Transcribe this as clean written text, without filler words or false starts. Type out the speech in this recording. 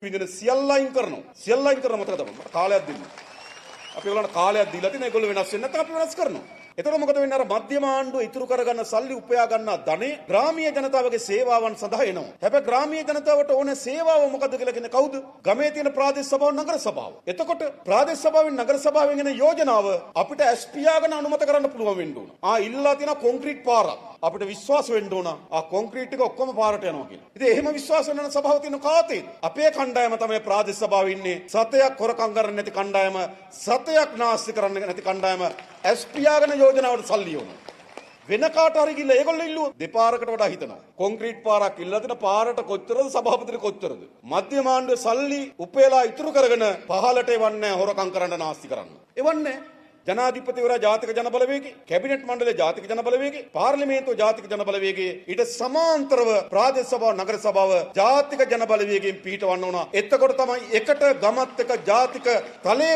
විඳින සියල්ල අයින් කරනවා. සියල්ල අයින් කරන මතක තමයි. කාලයක් දෙන්න. අපි ඒගොල්ලන්ට කාලයක් දීලා තියෙන ඒගොල්ලෝ වෙනස් වෙන්නේ නැත්නම් අපි වෙනස් කරනවා. එතකොට මොකද වෙන්නේ? අර මධ්‍යම ආණ්ඩුව ඉතුරු කරගන්න සල්ලි උපයා ගන්නා ධනෙ ග්‍රාමීය ජනතාවගේ සේවාවන් සඳහා එනවා. හැබැයි ග්‍රාමීය ජනතාවට ඕන සේවාව මොකද්ද කියලා කියන්නේ කවුද? ගමේ තියෙන ප්‍රාදේශ සභාව නගර සභාව. එතකොට ප්‍රාදේශ සභාවෙන් නගර සභාවෙන් එන යෝජනාව අපිට ඇස්පියාගෙන අනුමත කරන්න පුළුවන් වෙන්න ඕන. ඉල්ලා තියෙන කොන්ක්‍රීට් පාරක්. අපිට විශ්වාස වෙන්න ඕන කොන්ක්‍රීට් එක ඔක්කොම පාරට යනවා කියලා. ඉතින් එහෙම විශ්වාස වෙන සභාව තියෙන කාතේ අපේ කණ්ඩායම තමයි ප්‍රාදේශ සභාවේ ඉන්නේ. සතයක් හොරකම් කරන්නේ නැති කණ්ඩායම, සතයක් නාස්ති කරන්නේ නැති කණ්ඩායම ඇස්පියාගෙන යෝජනාවට සල්ලි ඕන. වෙන කාට හරි ගිහලා ඒගොල්ලෝ ඉල්ලුවොත් දෙපාරකට වඩා හිතනවා. කොන්ක්‍රීට් පාරක් ඉල්ලලා දෙන පාරට කොච්චරද සභාපතිට කොච්චරද? මධ්‍යම ආණ්ඩුවේ සල්ලි උපයලා ඉතුරු කරගෙන පහලට එවන්නේ හොරකම් කරන්න නාස්ති කරන්න. එවන්නේ ජනාධිපතිවරයා ජාතික ජන බලවේගය, කැබිනට් මණ්ඩලය ජාතික ජන බලවේගය, පාර්ලිමේන්තුව ජාතික ජන බලවේගය, ඊට සමාන්තරව ප්‍රාදේශ සභාව, නගර සභාව ජාතික ජන බලවේගයෙන් පිහිටවන්න ඕන. එතකොට තමයි එකට ගමත් එක ජාතික තලයේ